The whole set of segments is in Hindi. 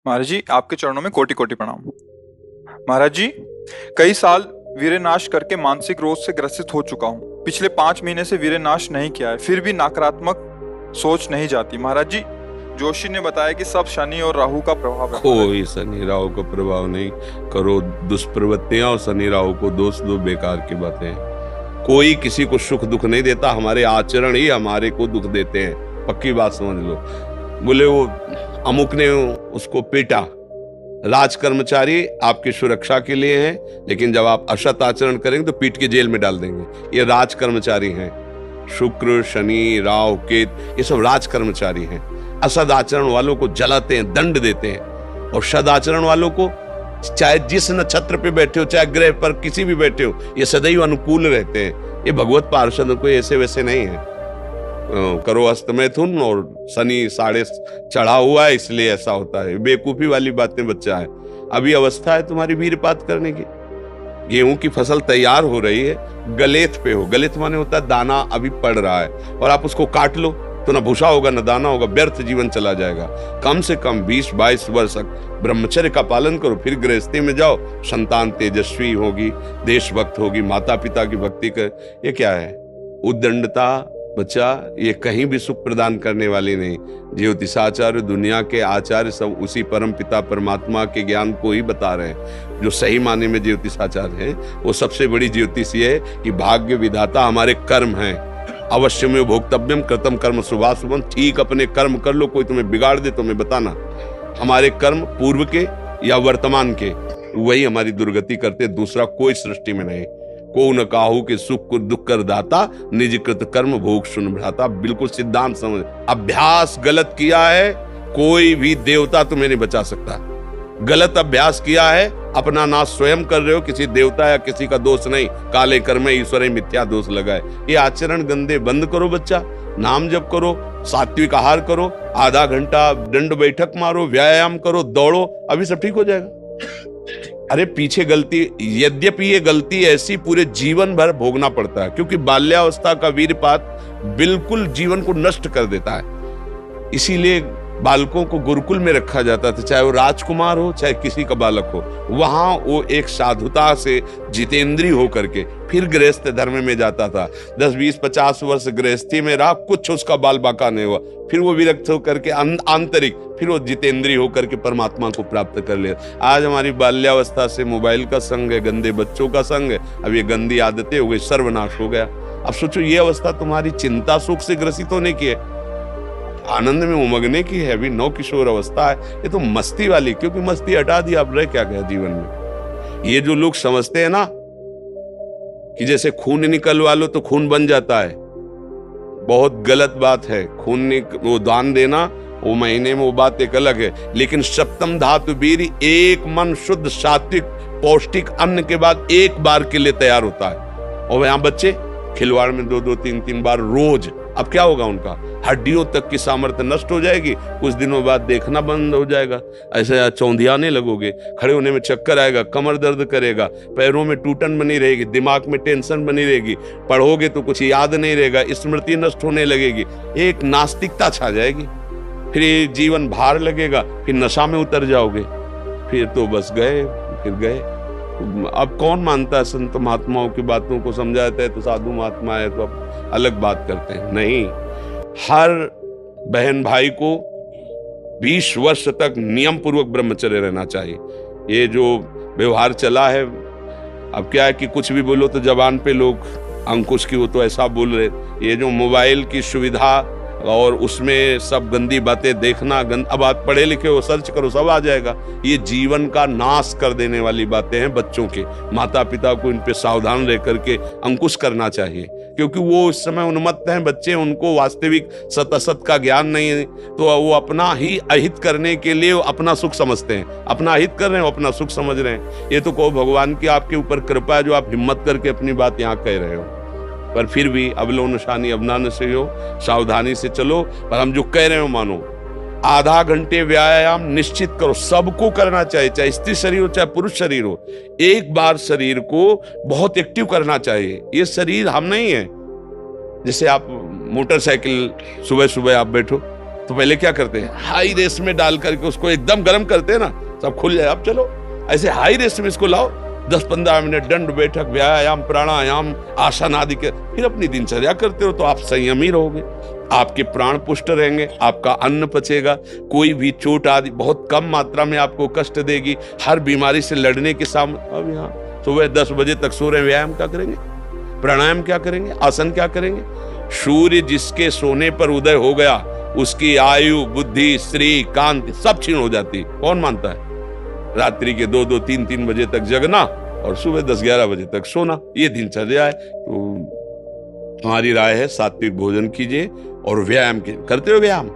महाराज जी, आपके चरणों में कोटि कोटि प्रणाम। महाराज जी, कई साल वीर्यनाश करके मानसिक रोग से ग्रसित हो चुका हूँ। पिछले 5 महीने से वीर्यनाश नहीं किया है, फिर भी नकारात्मक सोच नहीं जाती। महाराज जी, जोशी ने बताया कि सब शनि और राहु का प्रभाव है। कोई शनि राहु का प्रभाव नहीं। करो दुष्प्रवृत्तियां और शनि राहु को दोष दो, बेकार की बातें। कोई किसी को सुख दुख नहीं देता, हमारे आचरण ही हमारे को दुख देते हैं, पक्की बात समझ लो। बोले वो अमुक ने उसको पीटा, राज कर्मचारी आपकी सुरक्षा के लिए है, लेकिन जब आप असत आचरण करेंगे तो पीट के जेल में डाल देंगे। ये राज कर्मचारी हैं। शुक्र, शनि, राहु, केत, ये सब राज कर्मचारी हैं। असद आचरण वालों को जलाते हैं, दंड देते हैं, और सद आचरण वालों को चाहे जिस नक्षत्र पे बैठे हो, चाहे ग्रह पर किसी भी बैठे हो, ये सदैव अनुकूल रहते हैं। ये भगवत पार्षद कोई ऐसे वैसे नहीं है। करो अस्त मैथुन और शनि साढ़े चढ़ा हुआ है, इसलिए ऐसा होता है। बेवकूफी वाली बातें बच्चा है। अभी अवस्था है तुम्हारी वीरपात करने की। गेहूं की फसल तैयार हो रही है, गलेथ पे हो। गलेथ माने होता है दाना अभी पड़ रहा है, और आप उसको काट लो तो ना भूसा होगा ना दाना होगा, व्यर्थ जीवन चला जाएगा। कम से कम 20-22 वर्ष तक ब्रह्मचर्य का पालन करो, फिर गृहस्थी में जाओ। संतान तेजस्वी होगी, देशभक्त होगी, माता पिता की भक्ति कर। ये क्या है? उद्दंडता बच्चा, ये कहीं भी सुख प्रदान करने वाली नहीं। ज्योतिषाचार्य, दुनिया के आचार्य सब उसी परम पिता परमात्मा के ज्ञान को ही बता रहे हैं। जो सही माने में ज्योतिषाचार्य है, वो सबसे बड़ी ज्योतिष ये है कि भाग्य विधाता हमारे कर्म हैं। अवश्य में भोक्तव्यम कृतम कर्म शुभाशुभम। ठीक अपने कर्म कर लो, कोई तुम्हें बिगाड़ दे तो मैं बताना। हमारे कर्म पूर्व के या वर्तमान के, वही हमारी दुर्गति करते, दूसरा कोई सृष्टि में नहीं। को न काहू के सुख को दुख कर दाता, निज कृत कर्म भोग सुन भ्राता। बिल्कुल सिद्धांत समझ। अभ्यास गलत किया है, कोई भी देवता तुम्हें नहीं बचा सकता। गलत अभ्यास किया है, अपना नाश स्वयं कर रहे हो, किसी देवता या किसी का दोष नहीं। काले कर्म ईश्वर मिथ्या दोष लगाए। ये आचरण गंदे बंद करो बच्चा। नाम जप करो, सात्विक आहार करो, आधा घंटा दंड बैठक मारो, व्यायाम करो, दौड़ो, अभी सब ठीक हो जाएगा। अरे पीछे गलती, यद्यपि ये गलती ऐसी पूरे जीवन भर भोगना पड़ता है, क्योंकि बाल्यावस्था का वीरपात बिल्कुल जीवन को नष्ट कर देता है। इसीलिए बालकों को गुरुकुल में रखा जाता था, चाहे वो राजकुमार हो चाहे किसी का बालक हो। वहां वो एक साधुता से जितेंद्रीय होकर के फिर गृहस्थ धर्म में जाता था। 10-20-50 वर्ष गृहस्थी में रहा, कुछ उसका बाल बाका नहीं हुआ, फिर वो विरक्त होकर के आंतरिक, फिर वो जितेंद्रीय होकर के परमात्मा को प्राप्त कर ले। आज हमारी बाल्यावस्था से मोबाइल का संग है, गंदे बच्चों का संग है, अब ये गंदी आदतें हो गई, सर्वनाश हो गया। अब सोचो, ये अवस्था तुम्हारी चिंता सुख से ग्रसित होने की है, आनंद में उमगने की है। अभी नौ किशोर अवस्था है, ये तो मस्ती वाली, क्योंकि मस्ती हटा दी, अब रह क्या गया जीवन में। ये जो लोग समझते हैं ना कि जैसे खून निकलवा लो तो खून बन जाता है, बहुत गलत बात है। वो दान देना, वो महीने में वो बात एक अलग है, लेकिन सप्तम धातु वीर एक मन शुद्ध सात्विक पौष्टिक अन्न के बाद एक बार के लिए तैयार होता है। और यहाँ बच्चे खिलवाड़ में 2-2 3-3 बार रोज। अब क्या होगा? उनका हड्डियों तक की सामर्थ्य नष्ट हो जाएगी, कुछ दिनों बाद देखना बंद हो जाएगा, ऐसे चौंधियाने लगोगे, खड़े होने में चक्कर आएगा, कमर दर्द करेगा, पैरों में टूटन बनी रहेगी, दिमाग में टेंशन बनी रहेगी, पढ़ोगे तो कुछ याद नहीं रहेगा, स्मृति नष्ट होने लगेगी, एक नास्तिकता छा जाएगी, फिर जीवन भार लगेगा, फिर नशा में उतर जाओगे, फिर तो बस गए, फिर गए। अब कौन मानता है संत महात्माओं की बातों को? समझाते हैं तो साधु महात्मा है तो अब अलग बात करते हैं। नहीं, हर बहन भाई को 20 वर्ष तक नियम पूर्वक ब्रह्मचर्य रहना चाहिए। ये जो व्यवहार चला है, अब क्या है कि कुछ भी बोलो तो जबान पे लोग अंकुश की, वो तो ऐसा बोल रहे। ये जो मोबाइल की सुविधा और उसमें सब गंदी बातें देखना, अब आप पढ़े लिखे हो, सर्च करो, सब आ जाएगा। ये जीवन का नाश कर देने वाली बातें हैं बच्चों के। माता पिता को इन पे सावधान रह करके अंकुश करना चाहिए, क्योंकि वो इस समय उन्मत्त हैं बच्चे, उनको वास्तविक सत असत का ज्ञान नहीं है, तो वो अपना ही अहित करने के लिए अपना सुख समझते हैं। अपना अहित कर रहे हैं, अपना सुख समझ रहे हैं। ये तो कहो भगवान की आपके ऊपर कृपा है जो आप हिम्मत करके अपनी बात यहाँ कह रहे हो। पर फिर भी अबलो नशानी अबना न से हो, सावधानी से चलो। पर हम जो कह रहे हो मानो। आधा घंटे व्यायाम निश्चित करो, सबको करना चाहिए, चाहे स्त्री शरीर हो चाहे पुरुष शरीर हो। एक बार शरीर को बहुत एक्टिव करना चाहिए। ये शरीर हम नहीं है। जैसे आप मोटरसाइकिल सुबह सुबह आप बैठो, तो पहले क्या करते हैं, हाई रेस में डाल करके उसको एकदम गर्म करते हैं ना, सब खुल जाए। अब चलो ऐसे हाई रेस में इसको लाओ, 10-15 मिनट दंड बैठक, व्यायाम, प्राणायाम, आसन आदि के, फिर अपनी दिनचर्या करते हो तो आप संयमी रहोगे, आपके प्राण पुष्ट रहेंगे, आपका अन्न पचेगा, कोई भी चोट आदि बहुत कम मात्रा में आपको कष्ट देगी, हर बीमारी से लड़ने के सामने। अब यहाँ सुबह 10 बजे तक सो रहे, व्यायाम क्या करेंगे, प्राणायाम क्या करेंगे, आसन क्या करेंगे? सूर्य जिसके सोने पर उदय हो गया उसकी आयु, बुद्धि, स्त्री, कांति सब क्षीण हो जाती। कौन मानता है? रात्रि के 2-2, 3-3 बजे तक जगना और सुबह 10-11 बजे तक सोना, ये दिनचर्या है। तो हमारी राय है सात्विक भोजन कीजिए और व्यायाम कीजिए। करते हो व्यायाम?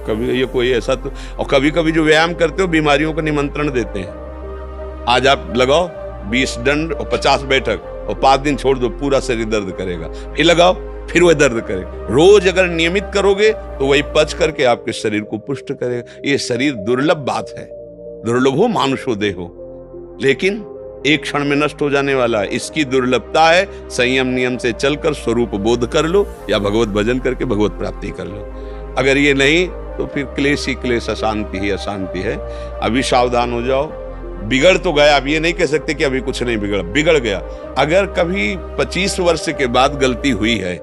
कभी ये कोई ऐसा तो, और कभी कभी जो व्यायाम करते हो बीमारियों को निमंत्रण देते हैं। आज आप लगाओ 20 दंड और 50 बैठक और 5 दिन छोड़ दो, पूरा शरीर दर्द करेगा, फिर लगाओ फिर वह दर्द करेगा। रोज अगर नियमित करोगे तो वही पच करके आपके शरीर को पुष्ट करेगा। ये शरीर दुर्लभ बात है, दुर्लभ हो मानुषो देहो, लेकिन एक क्षण में नष्ट हो जाने वाला है। इसकी दुर्लभता है, संयम नियम से चलकर स्वरूप बोध कर लो या भगवत भजन करके भगवत प्राप्ति कर लो। अगर ये नहीं तो फिर क्लेश ही क्लेश, अशांति ही अशांति है। अभी सावधान हो जाओ। बिगड़ तो गया, अब ये नहीं कह सकते कि अभी कुछ नहीं बिगड़ा, बिगड़ गया। अगर कभी 25 वर्ष के बाद गलती हुई है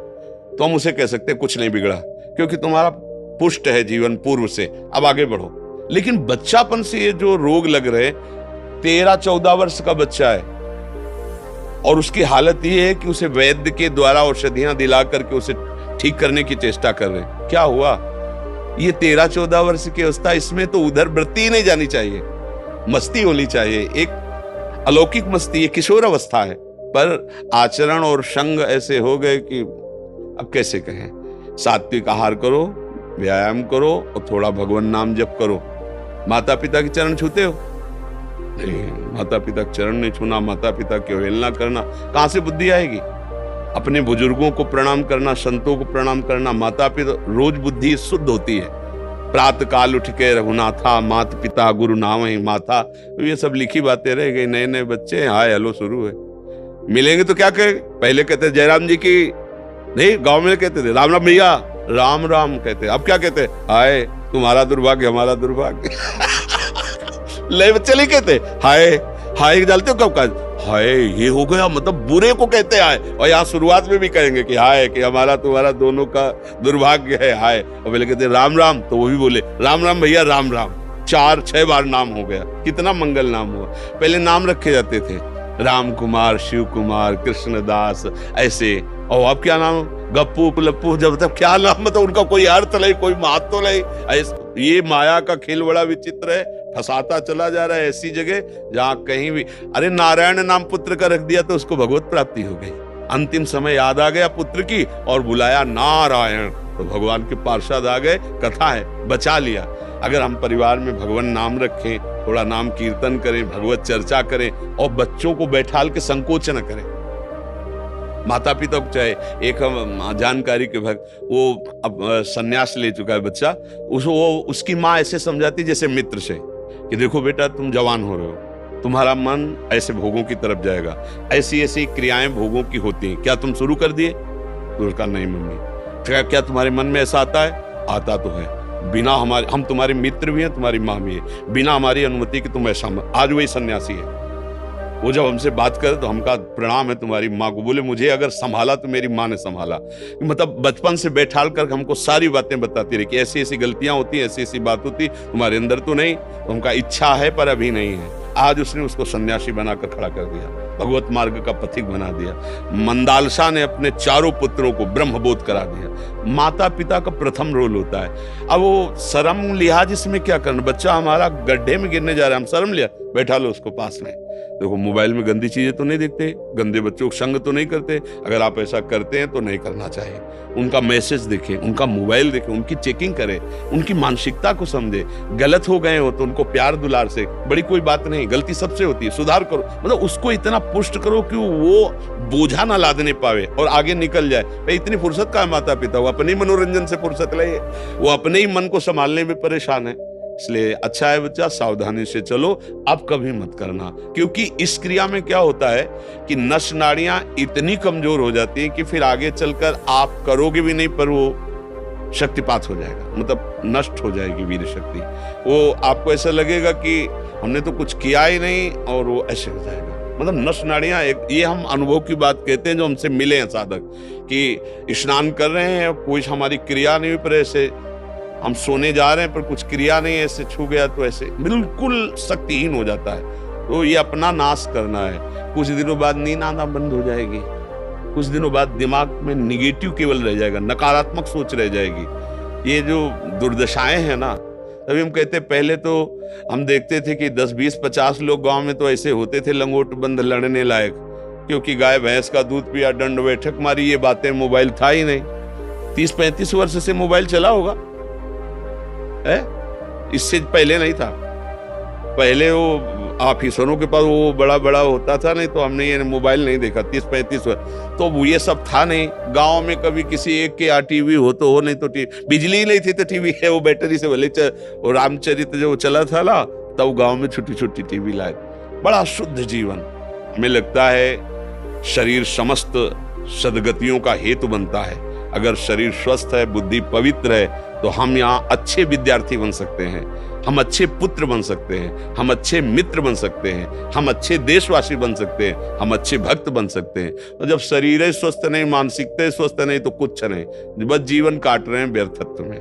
तो हम उसे कह सकते हैं कुछ नहीं बिगड़ा, क्योंकि तुम्हारा पुष्ट है जीवन पूर्व से, अब आगे बढ़ो। लेकिन बच्चापन से ये जो रोग लग रहे, 13-14 वर्ष का बच्चा है और उसकी हालत ये है कि उसे वैद्य के द्वारा औषधियां दिला करके उसे ठीक करने की चेष्टा कर रहे हैं। क्या हुआ? ये 13-14 वर्ष की अवस्था, इसमें तो उधर वृत्ति ही नहीं जानी चाहिए, मस्ती होनी चाहिए, एक अलौकिक मस्ती, एक किशोर अवस्था है। पर आचरण और संग ऐसे हो गए कि अब कैसे कहें। सात्विक आहार करो, व्यायाम करो और थोड़ा भगवान नाम जप करो। माता पिता के चरण छूते हो? नहीं, माता पिता के चरण नहीं छूना, माता पिता की अवहेलना करना, कहां से बुद्धि आएगी? अपने बुजुर्गों को प्रणाम करना, संतों को प्रणाम करना, माता पिता, रोज बुद्धि शुद्ध होती है। प्रातः काल उठ के रघुनाथा, माता पिता गुरु नाम ही माथा, ये सब लिखी बातें रह गई। नए नए बच्चे हाय हेलो शुरू है, मिलेंगे तो क्या कहें? पहले कहते जयराम जी की, नहीं गांव में कहते थे राम राम भैया, राम राम कहते। अब क्या कहते? हाय तुम्हारा दुर्भाग्य हमारा दुर्भाग्य। ले बच्चे नहीं कहते हाय, हाय डालते हो कब का? हाय ये हो गया, मतलब बुरे को कहते हैं हाय। और यहाँ शुरुआत में भी कहेंगे कि हाय, कि हमारा तुम्हारा दोनों का दुर्भाग्य है हाय। और पहले कहते राम राम, तो वो भी बोले राम राम भैया राम राम। 4-6 बार नाम हो गया, कितना मंगल नाम हुआ। पहले नाम रखे जाते थे, राम कुमार, शिव कुमार, कृष्णदास, ऐसे। और अब क्या नाम? गप्पू लप्पू, जब तक क्या नाम, मतलब उनका कोई अर्थ नहीं, कोई महत्व नहीं। ये माया का खेल बड़ा विचित्र है, फंसाता चला जा रहा है ऐसी जगह जहां कहीं भी। अरे नारायण नाम पुत्र का रख दिया तो उसको भगवत प्राप्ति हो गई। अंतिम समय याद आ गया पुत्र की और बुलाया नारायण, तो भगवान के पार्षद आ गए, कथा है, बचा लिया। अगर हम परिवार में भगवान नाम रखें, थोड़ा नाम कीर्तन करें, भगवत चर्चा करें और बच्चों को बैठाल के संकोच न करें। माता पिता को चाहे, एक जानकारी के भक्त, वो अब सन्यास ले चुका है बच्चा, उसकी माँ ऐसे समझाती जैसे मित्र से कि देखो बेटा तुम जवान हो रहे हो, तुम्हारा मन ऐसे भोगों की तरफ जाएगा, ऐसी ऐसी क्रियाएं भोगों की होती हैं, क्या तुम शुरू कर दिए? तो उसका नहीं मम्मी। क्या तुम्हारे मन में ऐसा आता है? आता तो है, बिना हमारे, हम तुम्हारे मित्र भी हैं, तुम्हारी माँ भी है, बिना हमारी अनुमति कि तुम ऐसा मत। आज वही सन्यासी है, वो जब हमसे बात करे तो हमका प्रणाम है तुम्हारी माँ को। बोले मुझे अगर संभाला तो मेरी माँ ने संभाला। मतलब बचपन से बैठाल कर हमको सारी बातें बताती रही कि ऐसी ऐसी गलतियां होती, ऐसी ऐसी बात होती, तुम्हारे अंदर तो नहीं, तो हमका इच्छा है पर अभी नहीं है। आज उसने उसको सन्यासी बनाकर खड़ा कर दिया, भगवत मार्ग का पथिक बना दिया। मंदालसा ने अपने 4 पुत्रों को ब्रह्मबोध करा दिया। माता पिता का प्रथम रोल होता है। अब वो शर्म लिहाज इसमें क्या करना? बच्चा हमारा गड्ढे में गिरने जा रहा है, हम शर्म लिया, बैठा लो उसको पास में। देखो मोबाइल में गंदी चीजें तो नहीं देखते, गंदे बच्चों को संग तो नहीं करते। अगर आप ऐसा करते हैं तो नहीं करना चाहिए। उनका मैसेज देखें, उनका मोबाइल देखें, उनकी चेकिंग करें, उनकी मानसिकता को समझे। गलत हो गए हो तो उनको प्यार दुलार से, बड़ी कोई बात नहीं, गलती सबसे होती है, सुधार करो। मतलब उसको इतना पुष्ट करो कि वो बोझा ना लादने पावे और आगे निकल जाए। भाई इतनी फुर्सत का है माता पिता, वो अपने ही मनोरंजन से फुर्सत ले, वो अपने ही मन को संभालने में परेशान है। इसलिए अच्छा है बच्चा, सावधानी से चलो, अब कभी मत करना। क्योंकि इस क्रिया में क्या होता है कि नस नाड़ियां इतनी कमजोर हो जाती हैं कि फिर आगे चलकर आप करोगे भी नहीं, पर वो शक्तिपात हो जाएगा, मतलब नष्ट हो जाएगी वीर शक्ति। वो आपको ऐसा लगेगा कि हमने तो कुछ किया ही नहीं, और वो ऐसे हो जाएगा। मतलब नस नाड़ियां, ये हम अनुभव की बात कहते हैं जो हमसे मिले हैं साधक, कि स्नान कर रहे हैं, कोई हमारी क्रिया नहीं हुई, पर ऐसे हम सोने जा रहे हैं पर कुछ क्रिया नहीं, ऐसे छू गया तो ऐसे बिल्कुल शक्तिहीन हो जाता है। तो ये अपना नाश करना है। कुछ दिनों बाद नींद आना बंद हो जाएगी, कुछ दिनों बाद दिमाग में निगेटिव केवल रह जाएगा, नकारात्मक सोच रह जाएगी। ये जो दुर्दशाएं हैं ना, तभी हम कहते पहले तो हम देखते थे कि 10, 20, 50 लोग गांव में तो ऐसे होते थे लंगोट बंद लड़ने लायक, क्योंकि गाय भैंस का दूध पिया, दंड बैठक मारी, ये बातें, मोबाइल था ही नहीं। 30-35 वर्ष से मोबाइल चला होगा, है? इससे पहले नहीं था। पहले वो ऑफिसरों के पास वो बड़ा बड़ा होता था, नहीं तो हमने ये मोबाइल नहीं देखा 30-35 वर्ष। तो वो ये सब था नहीं। गांव में कभी किसी एक के यहाँ टीवी हो तो हो, नहीं तो बिजली ही नहीं थी तो टीवी है, वो बैटरी से भले वो रामचरित जो चला था ना, तब गांव में छोटी छोटी टीवी लाए। बड़ा शुद्ध जीवन। हमें लगता है शरीर समस्त सदगतियों का हेतु बनता है। अगर शरीर स्वस्थ है, बुद्धि पवित्र है, तो हम यहाँ अच्छे विद्यार्थी बन सकते हैं, हम अच्छे पुत्र बन सकते हैं, हम अच्छे मित्र बन सकते हैं, हम अच्छे देशवासी बन सकते हैं, हम अच्छे भक्त बन सकते हैं। तो जब शरीर ही स्वस्थ नहीं, मानसिकता स्वस्थ नहीं, तो कुछ नहीं, बस जीवन काट रहे हैं व्यर्थत्व में।